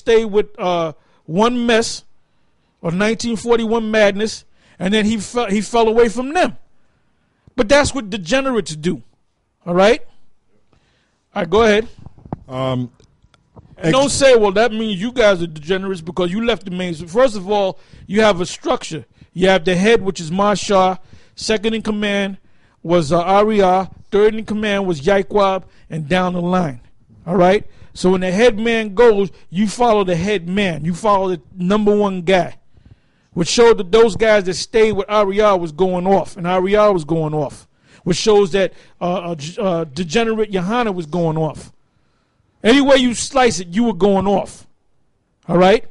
stay with one mess or 1941 madness, and then he fell away from them. But that's what degenerates do. All right? All right, go ahead. And don't say, well, that means you guys are degenerates because you left the main. First of all, you have a structure. You have the head, which is Mashah. Second in command was Ariyah. Third in command was Yaikwab, and down the line. All right? So when the head man goes, you follow the head man. You follow the number one guy, which showed that those guys that stayed with Ariyah was going off, and Ariyah was going off, which shows that degenerate Yohana was going off. Any way you slice it, you were going off. All right?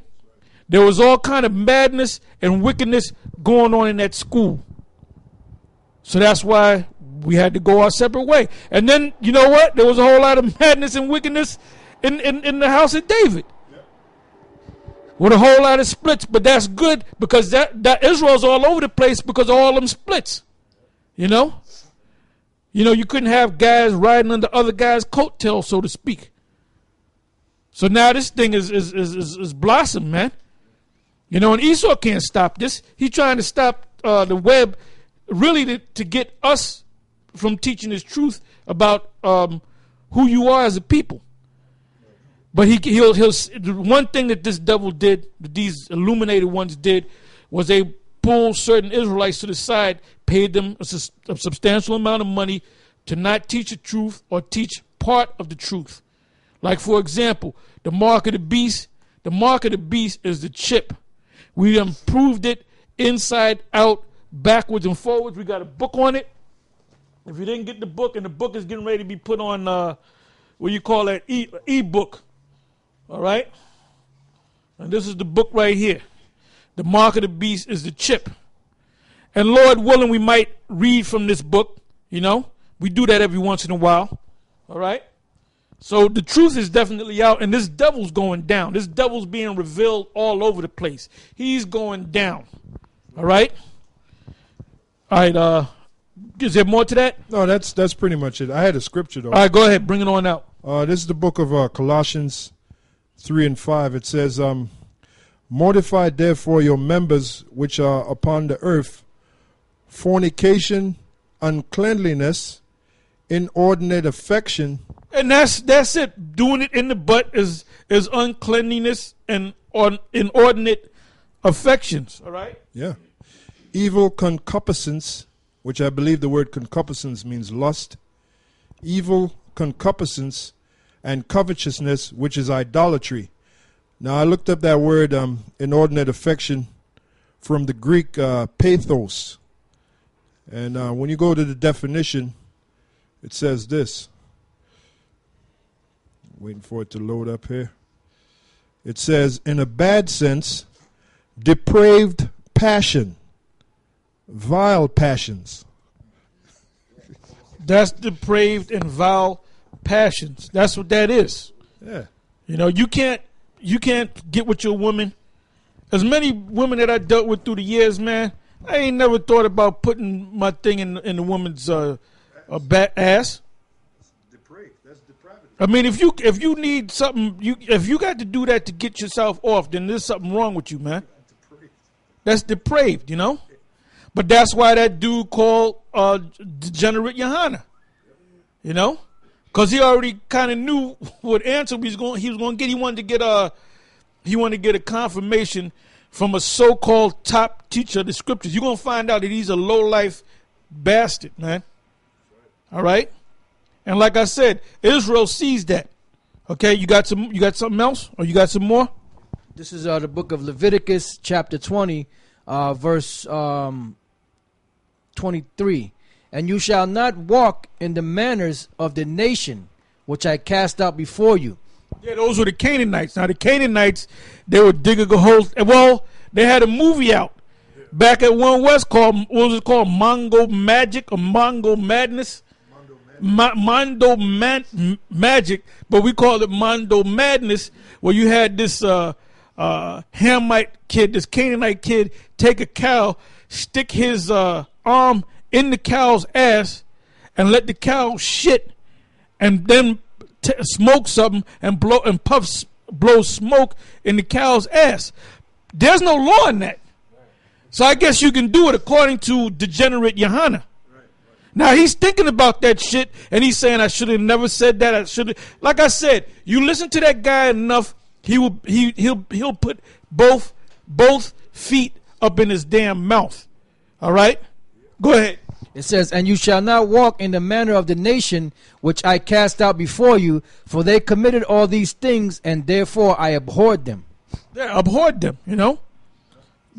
There was all kind of madness and wickedness going on in that school. So that's why we had to go our separate way. And then, you know what? There was a whole lot of madness and wickedness in the house of David. With a whole lot of splits. But that's good because that Israel's all over the place because of all them splits. You know? You know, you couldn't have guys riding under other guys' coattails, so to speak. So now this thing is blossom, man. You know, and Esau can't stop this. He's trying to stop the web, really to get us from teaching his truth about who you are as a people. But he'll the one thing that this devil did, that these illuminated ones did, was they pulled certain Israelites to the side, paid them a substantial amount of money to not teach the truth or teach part of the truth. Like, for example, the mark of the beast. The mark of the beast is the chip. We improved it inside, out, backwards, and forwards. We got a book on it. If you didn't get the book, and the book is getting ready to be put on, what you call that, e-book. All right? And this is the book right here. The mark of the beast is the chip. And Lord willing, we might read from this book, you know. We do that every once in a while. All right? So the truth is definitely out, and this devil's going down. This devil's being revealed all over the place. He's going down. All right? All right, is there more to that? No, that's pretty much it. I had a scripture, though. All right, go ahead. Bring it on out. This is the book of Colossians 3 and 5. It says, mortify therefore your members which are upon the earth, fornication, uncleanliness, inordinate affection. And that's it. Doing it in the butt is uncleanliness and inordinate affections. All right? Yeah. Evil concupiscence, which I believe the word concupiscence means lust. Evil concupiscence and covetousness, which is idolatry. Now, I looked up that word, inordinate affection, from the Greek pathos. And when you go to the definition, it says this. Waiting for it to load up here. It says, in a bad sense, depraved passion, vile passions. That's depraved and vile passions. That's what that is. Yeah. You know, you can't get with your woman. As many women that I dealt with through the years, man, I ain't never thought about putting my thing in the woman's ass. That's depravity. I mean, if you need something, if you got to do that to get yourself off, then there's something wrong with you, man. That's depraved, you know. But that's why that dude called degenerate Yohana, you know, because he already kind of knew what answer he was going to get. He wanted to get a confirmation from a so-called top teacher of the scriptures. You're going to find out that he's a low-life bastard, man. All right? And like I said, Israel sees that. Okay, you got something else? Or you got some more? This is the book of Leviticus, chapter 20, verse 23. And you shall not walk in the manners of the nation which I cast out before you. Yeah, those were the Canaanites. Now, the Canaanites, they were digging a hole. Well, they had a movie out back at One West called, what was it called? Mongo Magic or Mongo Madness? Mondo Magic, but we called it Mondo Madness, where you had this Hamite kid, this Canaanite kid, take a cow, stick his arm in the cow's ass, and let the cow shit, and then smoke something and blow and puff blows smoke in the cow's ass. There's no law in that. So I guess you can do it according to degenerate Yohana. Now he's thinking about that shit and he's saying I should have never said that. I should have. Like I said, you listen to that guy enough, he'll put both feet up in his damn mouth. All right, go ahead. It says, and you shall not walk in the manner of the nation which I cast out before you, for they committed all these things, and therefore I abhorred them. Yeah, abhorred them. You know.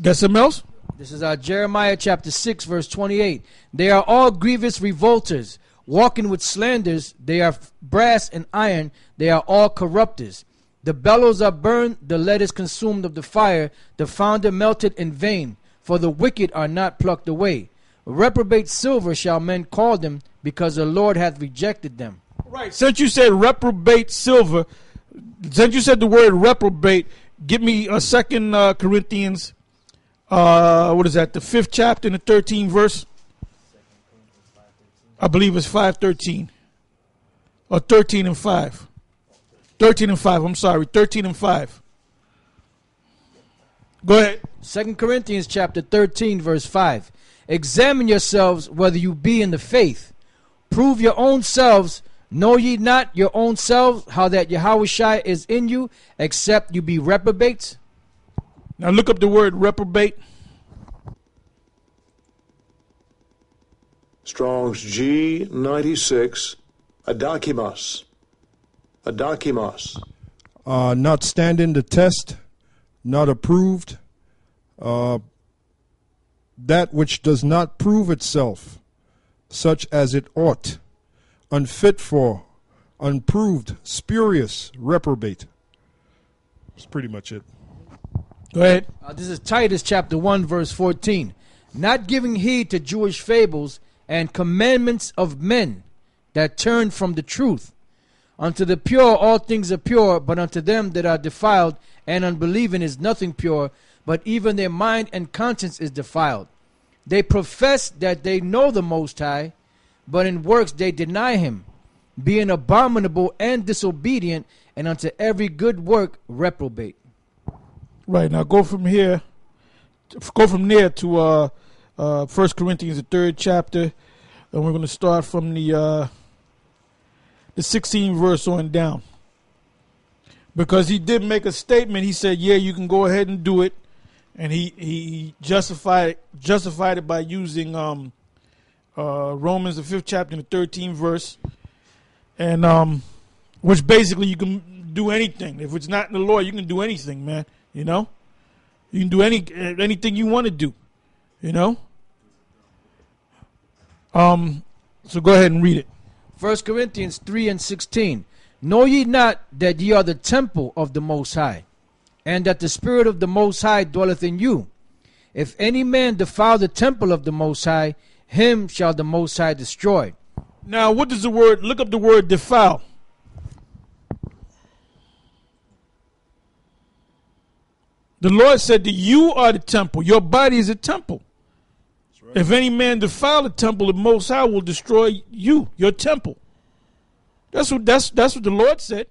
Got something else? This is Jeremiah chapter 6, verse 28. They are all grievous revolters, walking with slanders. They are brass and iron. They are all corrupters. The bellows are burned. The lead is consumed of the fire. The founder melted in vain. For the wicked are not plucked away. Reprobate silver shall men call them, because the Lord hath rejected them. Right. Since you said reprobate silver, since you said the word reprobate, give me a 2 Corinthians. What is that? The 5th chapter and the 13th verse. I believe it's 5:13 or 13 and 5. 13 and 5. I'm sorry, 13 and 5. Go ahead. 2 Corinthians chapter 13, verse 5. Examine yourselves whether you be in the faith. Prove your own selves. Know ye not your own selves how that Yahushua is in you, except you be reprobates? Now look up the word reprobate. Strong's G96, adokimos. Adokimos. Not standing the test, not approved, that which does not prove itself, such as it ought, unfit for, unproved, spurious, reprobate. That's pretty much it. Go ahead. This is Titus chapter 1, verse 14. Not giving heed to Jewish fables and commandments of men that turn from the truth. Unto the pure all things are pure, but unto them that are defiled and unbelieving is nothing pure, but even their mind and conscience is defiled. They profess that they know the Most High, but in works they deny him, being abominable and disobedient, and unto every good work reprobate. Right, now go from there to 1 Corinthians, the 3rd chapter, and we're going to start from the 16th verse on down. Because he did make a statement. He said, yeah, you can go ahead and do it. And he justified it by using Romans, the 5th chapter, and the 13th verse. And which basically you can do anything. If it's not in the law, you can do anything, man. You know? You can do anything you want to do. You know? So go ahead and read it. 1 Corinthians 3 and 16. Know ye not that ye are the temple of the Most High, and that the Spirit of the Most High dwelleth in you? If any man defile the temple of the Most High, him shall the Most High destroy. Now, what does look up the word defile. The Lord said that you are the temple. Your body is a temple. Right. If any man defile the temple, the Most High will destroy you, your temple. That's what the Lord said.